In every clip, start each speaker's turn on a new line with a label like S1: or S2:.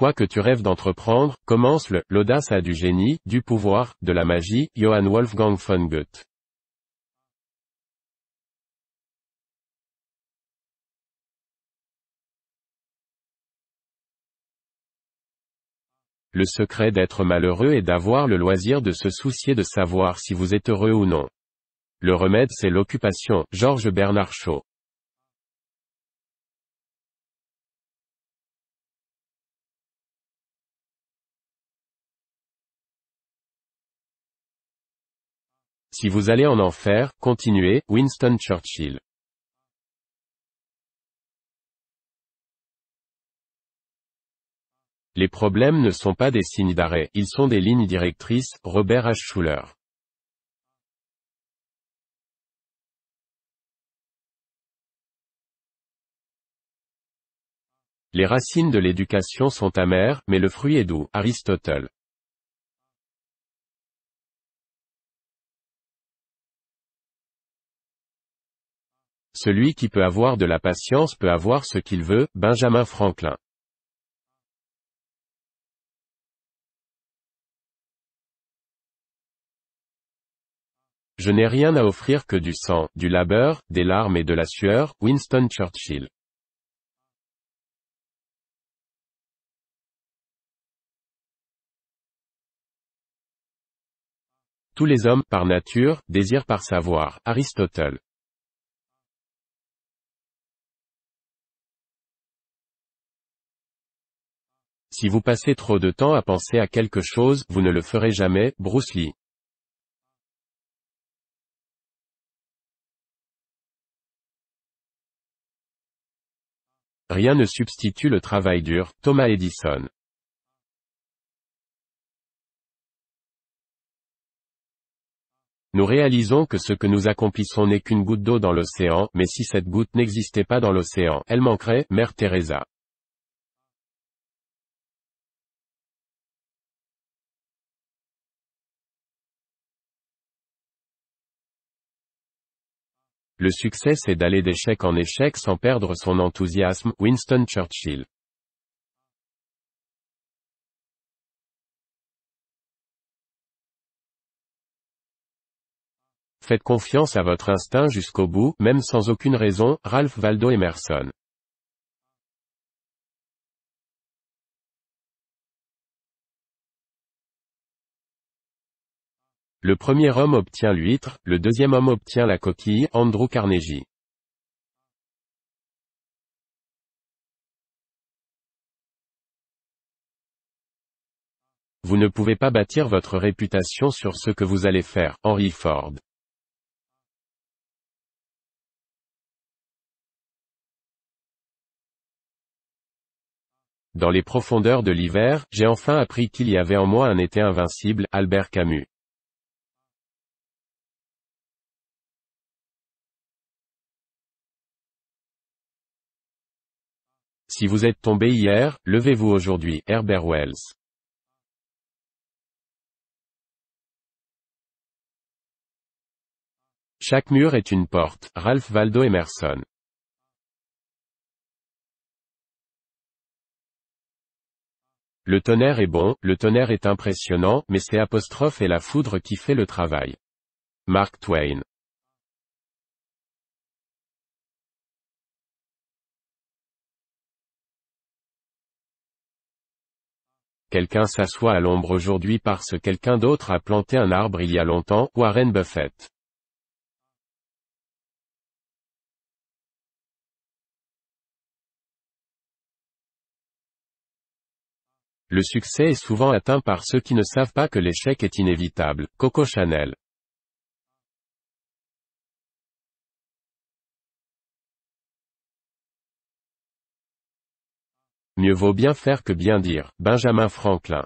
S1: Quoi que tu rêves d'entreprendre, commence l'audace a du génie, du pouvoir, de la magie, Johann Wolfgang von Goethe. Le secret d'être malheureux est d'avoir le loisir de se soucier de savoir si vous êtes heureux ou non. Le remède c'est l'occupation, Georges Bernard Shaw. Si vous allez en enfer, continuez, Winston Churchill. Les problèmes ne sont pas des signes d'arrêt, ils sont des lignes directrices, Robert H. Schuller. Les racines de l'éducation sont amères, mais le fruit est doux, Aristote. Celui qui peut avoir de la patience peut avoir ce qu'il veut, Benjamin Franklin. Je n'ai rien à offrir que du sang, du labeur, des larmes et de la sueur, Winston Churchill. Tous les hommes, par nature, désirent par savoir, Aristote. Si vous passez trop de temps à penser à quelque chose, vous ne le ferez jamais, Bruce Lee. Rien ne substitue le travail dur, Thomas Edison. Nous réalisons que ce que nous accomplissons n'est qu'une goutte d'eau dans l'océan, mais si cette goutte n'existait pas dans l'océan, elle manquerait, Mère Teresa. Le succès c'est d'aller d'échec en échec sans perdre son enthousiasme, Winston Churchill. Faites confiance à votre instinct jusqu'au bout, même sans aucune raison, Ralph Waldo Emerson. Le premier homme obtient l'huître, le deuxième homme obtient la coquille, Andrew Carnegie. Vous ne pouvez pas bâtir votre réputation sur ce que vous allez faire, Henry Ford. Dans les profondeurs de l'hiver, j'ai enfin appris qu'il y avait en moi un été invincible, Albert Camus. Si vous êtes tombé hier, levez-vous aujourd'hui, Herbert Wells. Chaque mur est une porte, Ralph Waldo Emerson. Le tonnerre est bon, le tonnerre est impressionnant, mais c'est apostrophe et la foudre qui fait le travail. Mark Twain. Quelqu'un s'assoit à l'ombre aujourd'hui parce que quelqu'un d'autre a planté un arbre il y a longtemps, Warren Buffett. Le succès est souvent atteint par ceux qui ne savent pas que l'échec est inévitable, Coco Chanel. Mieux vaut bien faire que bien dire, Benjamin Franklin.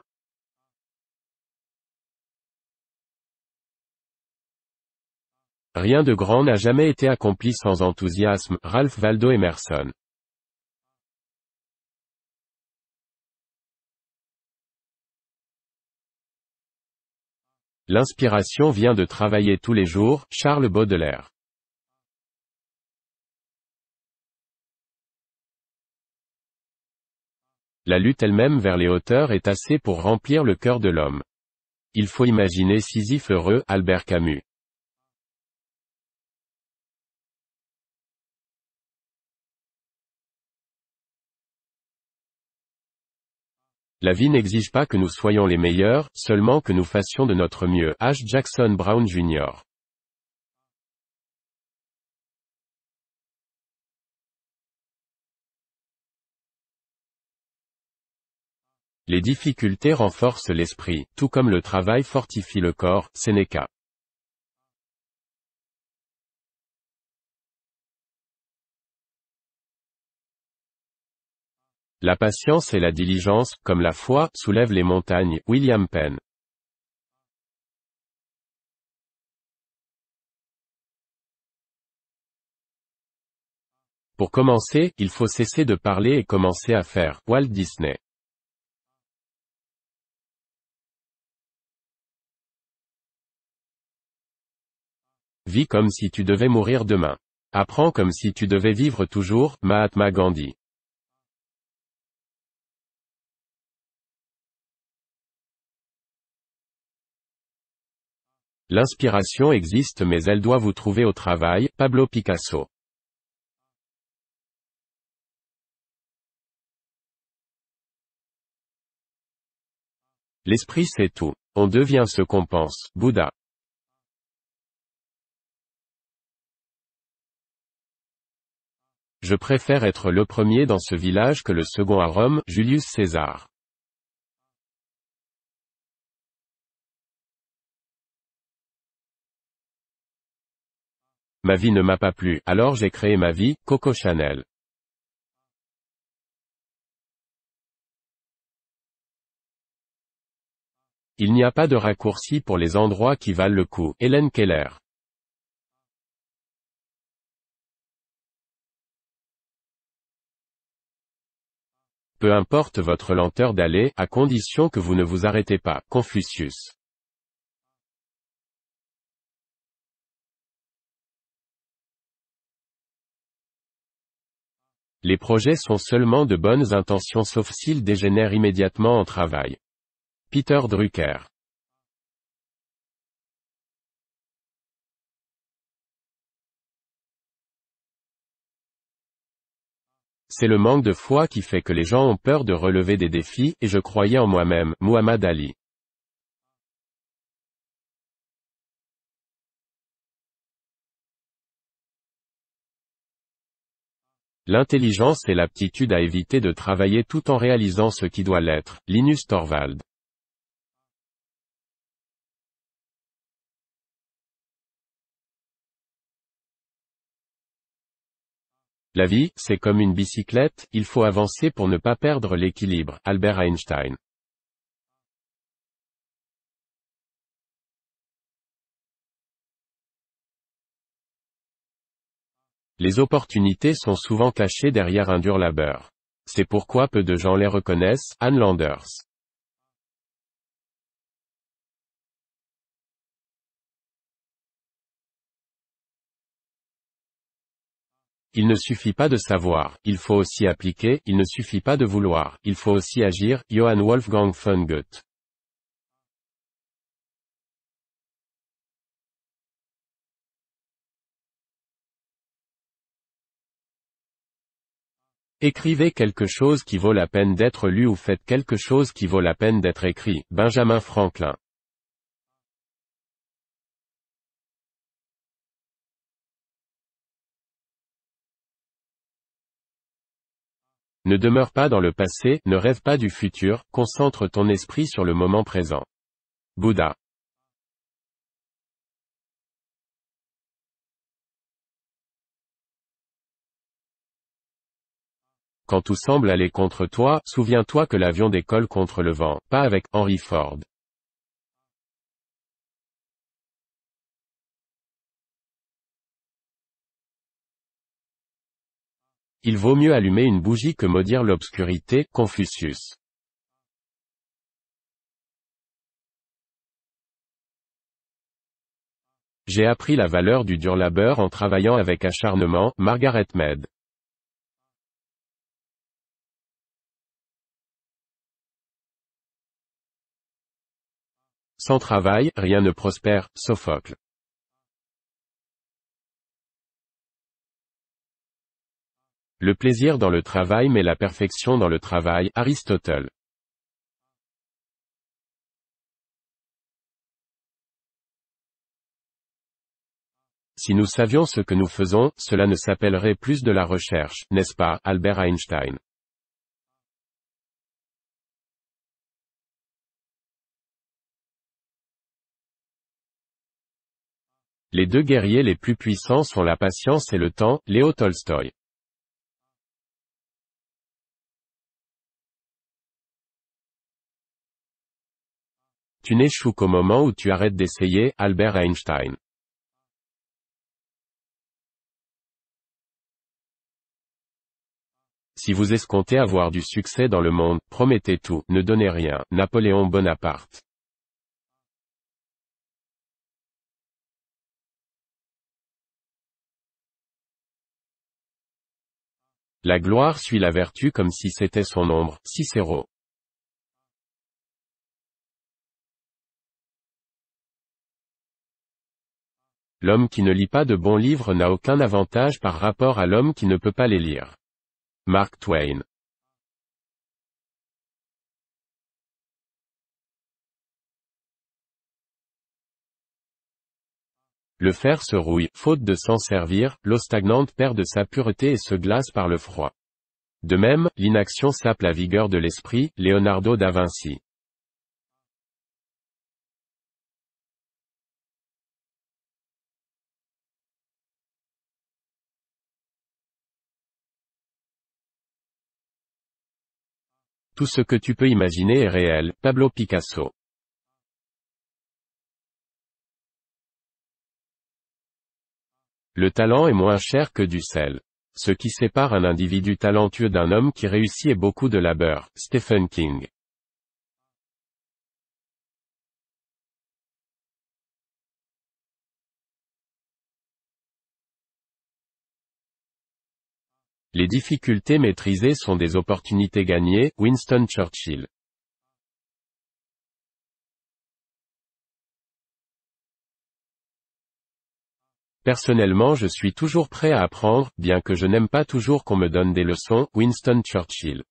S1: Rien de grand n'a jamais été accompli sans enthousiasme, Ralph Waldo Emerson. L'inspiration vient de travailler tous les jours, Charles Baudelaire. La lutte elle-même vers les hauteurs est assez pour remplir le cœur de l'homme. Il faut imaginer Sisyphe heureux, Albert Camus. La vie n'exige pas que nous soyons les meilleurs, seulement que nous fassions de notre mieux. H. Jackson Brown Jr. Les difficultés renforcent l'esprit, tout comme le travail fortifie le corps. Sénéca. La patience et la diligence, comme la foi, soulèvent les montagnes. William Penn. Pour commencer, il faut cesser de parler et commencer à faire. Walt Disney. Vis comme si tu devais mourir demain. Apprends comme si tu devais vivre toujours. Mahatma Gandhi. L'inspiration existe mais elle doit vous trouver au travail. Pablo Picasso. L'esprit c'est tout. On devient ce qu'on pense. Bouddha. Je préfère être le premier dans ce village que le second à Rome. Julius César. Ma vie ne m'a pas plu, alors j'ai créé ma vie. Coco Chanel. Il n'y a pas de raccourci pour les endroits qui valent le coup. Hélène Keller. Peu importe votre lenteur d'aller, à condition que vous ne vous arrêtez pas. Confucius. Les projets sont seulement de bonnes intentions sauf s'ils dégénèrent immédiatement en travail. Peter Drucker. C'est le manque de foi qui fait que les gens ont peur de relever des défis, et je croyais en moi-même. Muhammad Ali. L'intelligence est l'aptitude à éviter de travailler tout en réalisant ce qui doit l'être. Linus Torvald. La vie, c'est comme une bicyclette, il faut avancer pour ne pas perdre l'équilibre. Albert Einstein. Les opportunités sont souvent cachées derrière un dur labeur. C'est pourquoi peu de gens les reconnaissent. Ann Landers. Il ne suffit pas de savoir, il faut aussi appliquer, il ne suffit pas de vouloir, il faut aussi agir. Johann Wolfgang von Goethe. Écrivez quelque chose qui vaut la peine d'être lu ou faites quelque chose qui vaut la peine d'être écrit. Benjamin Franklin. Ne demeure pas dans le passé, ne rêve pas du futur, concentre ton esprit sur le moment présent. Bouddha. Quand tout semble aller contre toi, souviens-toi que l'avion décolle contre le vent, pas avec Henry Ford. Il vaut mieux allumer une bougie que maudire l'obscurité. Confucius. J'ai appris la valeur du dur labeur en travaillant avec acharnement. Margaret Mead. Sans travail, rien ne prospère, Sophocle. Le plaisir dans le travail met la perfection dans le travail, Aristote. Si nous savions ce que nous faisons, cela ne s'appellerait plus de la recherche, n'est-ce pas, Albert Einstein? Les deux guerriers les plus puissants sont la patience et le temps, Léo Tolstoï. Tu n'échoues qu'au moment où tu arrêtes d'essayer, Albert Einstein. Si vous escomptez avoir du succès dans le monde, promettez tout, ne donnez rien, Napoléon Bonaparte. La gloire suit la vertu comme si c'était son ombre, Cicéron. L'homme qui ne lit pas de bons livres n'a aucun avantage par rapport à l'homme qui ne peut pas les lire. Mark Twain. Le fer se rouille, faute de s'en servir, l'eau stagnante perd de sa pureté et se glace par le froid. De même, l'inaction sape la vigueur de l'esprit, Leonardo da Vinci. Tout ce que tu peux imaginer est réel, Pablo Picasso. Le talent est moins cher que du sel. Ce qui sépare un individu talentueux d'un homme qui réussit est beaucoup de labeur, Stephen King. Les difficultés maîtrisées sont des opportunités gagnées, Winston Churchill. Personnellement je suis toujours prêt à apprendre, bien que je n'aime pas toujours qu'on me donne des leçons, Winston Churchill.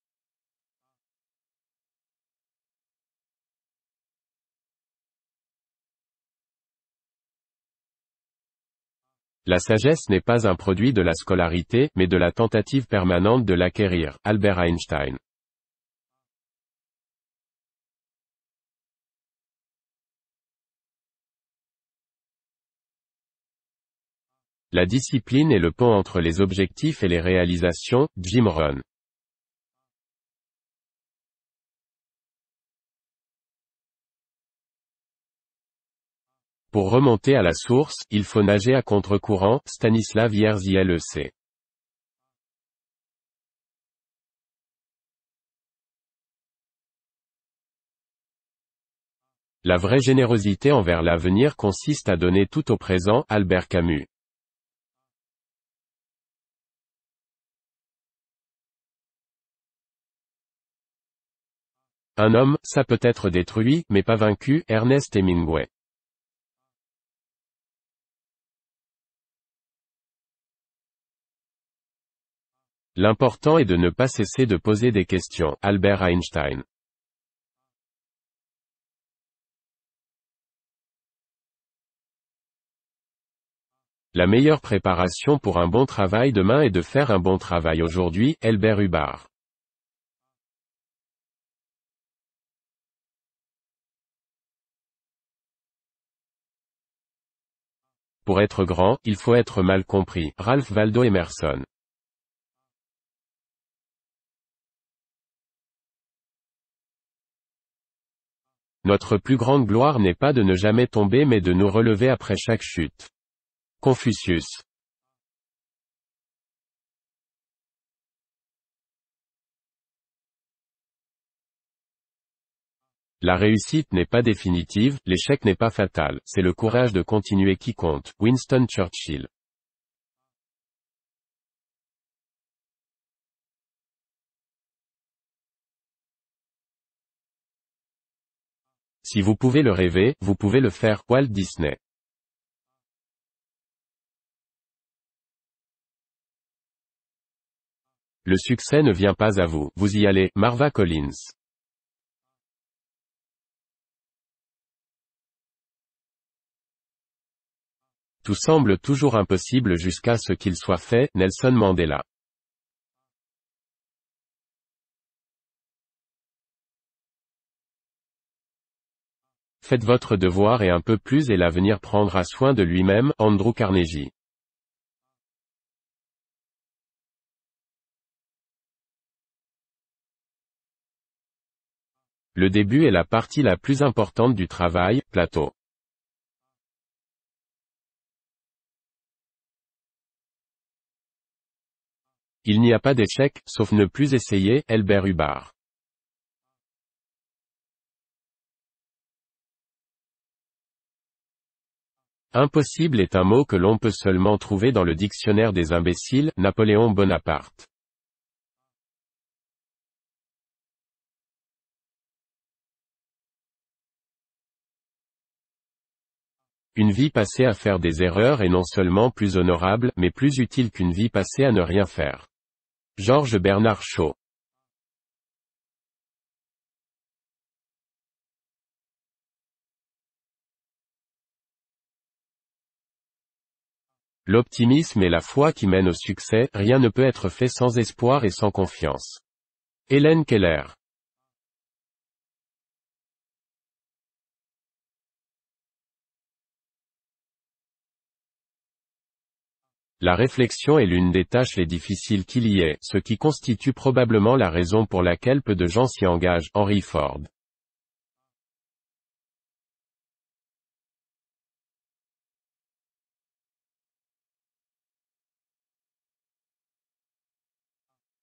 S1: La sagesse n'est pas un produit de la scolarité, mais de la tentative permanente de l'acquérir, Albert Einstein. La discipline est le pont entre les objectifs et les réalisations, Jim Rohn. Pour remonter à la source, il faut nager à contre-courant, Stanislav Jerzy. La vraie générosité envers l'avenir consiste à donner tout au présent, Albert Camus. Un homme, ça peut être détruit, mais pas vaincu, Ernest Hemingway. L'important est de ne pas cesser de poser des questions, Albert Einstein. La meilleure préparation pour un bon travail demain est de faire un bon travail aujourd'hui, Albert Hubbard. Pour être grand, il faut être mal compris, Ralph Waldo Emerson. Notre plus grande gloire n'est pas de ne jamais tomber mais de nous relever après chaque chute. Confucius. La réussite n'est pas définitive, l'échec n'est pas fatal, c'est le courage de continuer qui compte, Winston Churchill. Si vous pouvez le rêver, vous pouvez le faire. Walt Disney. Le succès ne vient pas à vous, vous y allez. Marva Collins. Tout semble toujours impossible jusqu'à ce qu'il soit fait. Nelson Mandela. Faites votre devoir et un peu plus et l'avenir prendra soin de lui-même. Andrew Carnegie. Le début est la partie la plus importante du travail. Plateau. Il n'y a pas d'échec, sauf ne plus essayer. Albert Hubbard. Impossible est un mot que l'on peut seulement trouver dans le dictionnaire des imbéciles. Napoléon Bonaparte. Une vie passée à faire des erreurs est non seulement plus honorable, mais plus utile qu'une vie passée à ne rien faire. Georges Bernard Shaw. L'optimisme est la foi qui mène au succès. Rien ne peut être fait sans espoir et sans confiance. Hélène Keller. La réflexion est l'une des tâches les difficiles qu'il y ait, ce qui constitue probablement la raison pour laquelle peu de gens s'y engagent. Henry Ford.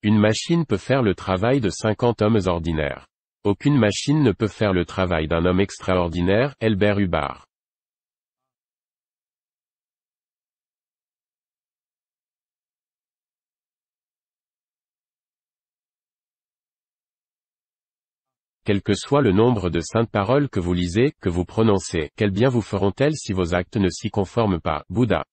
S1: Une machine peut faire le travail de 50 hommes ordinaires. Aucune machine ne peut faire le travail d'un homme extraordinaire. Albert Hubbard. Quel que soit le nombre de saintes paroles que vous lisez, que vous prononcez, quel bien vous feront-elles si vos actes ne s'y conforment pas. Bouddha.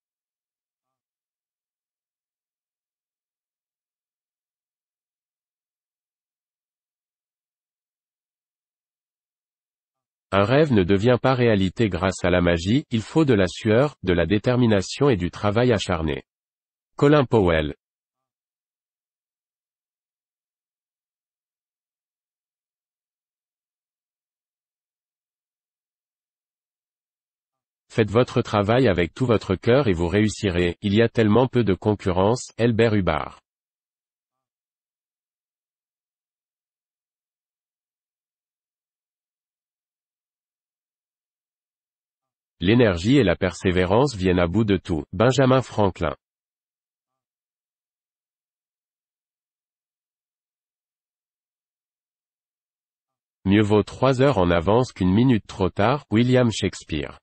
S1: Un rêve ne devient pas réalité grâce à la magie, il faut de la sueur, de la détermination et du travail acharné. Colin Powell. Faites votre travail avec tout votre cœur et vous réussirez. Il y a tellement peu de concurrence. Albert Hubbard. L'énergie et la persévérance viennent à bout de tout. Benjamin Franklin. Mieux vaut 3 heures en avance qu'une minute trop tard. William Shakespeare.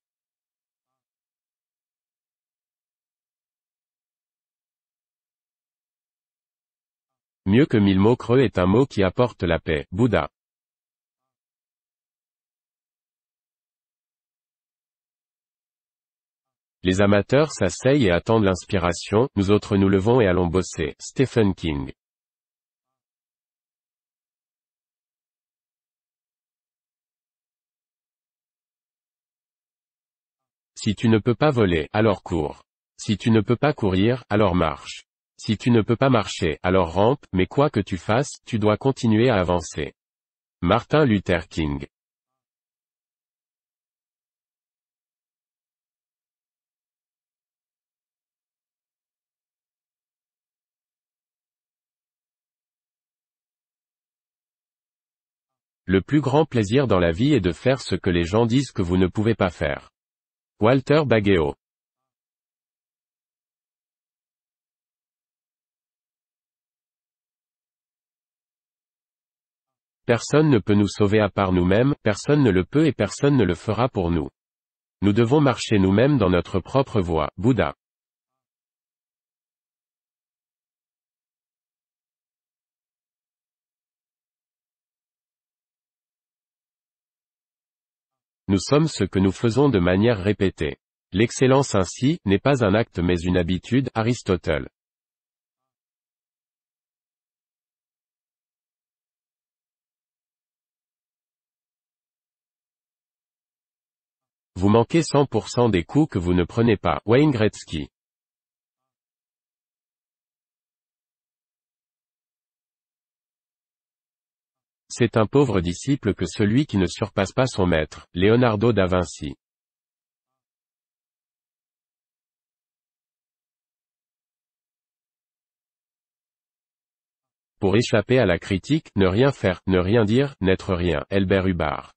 S1: Mieux que 1000 mots creux est un mot qui apporte la paix. Bouddha. Les amateurs s'asseyent et attendent l'inspiration, nous autres nous levons et allons bosser. Stephen King. Si tu ne peux pas voler, alors cours. Si tu ne peux pas courir, alors marche. Si tu ne peux pas marcher, alors rampe, mais quoi que tu fasses, tu dois continuer à avancer. Martin Luther King. Le plus grand plaisir dans la vie est de faire ce que les gens disent que vous ne pouvez pas faire. Walter Baggeo. Personne ne peut nous sauver à part nous-mêmes, personne ne le peut et personne ne le fera pour nous. Nous devons marcher nous-mêmes dans notre propre voie. Bouddha. Nous sommes ce que nous faisons de manière répétée. L'excellence ainsi, n'est pas un acte mais une habitude, Aristote. Vous manquez 100% des coups que vous ne prenez pas, Wayne Gretzky. C'est un pauvre disciple que celui qui ne surpasse pas son maître, Leonardo da Vinci. Pour échapper à la critique, ne rien faire, ne rien dire, n'être rien, Albert Hubbard.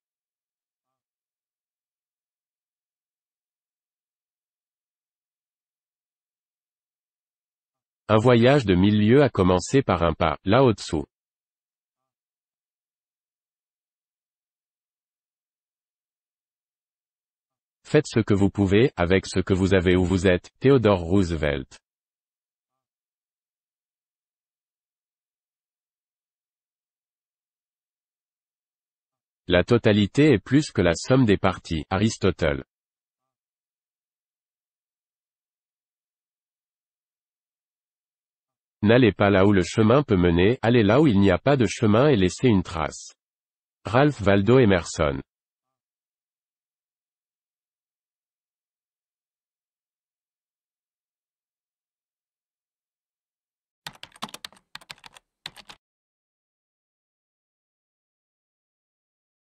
S1: Un voyage de 1000 lieues a commencé par un pas, Lao Tzu. Faites ce que vous pouvez, avec ce que vous avez où vous êtes, Theodore Roosevelt. La totalité est plus que la somme des parties, Aristote. N'allez pas là où le chemin peut mener, allez là où il n'y a pas de chemin et laissez une trace. Ralph Waldo Emerson.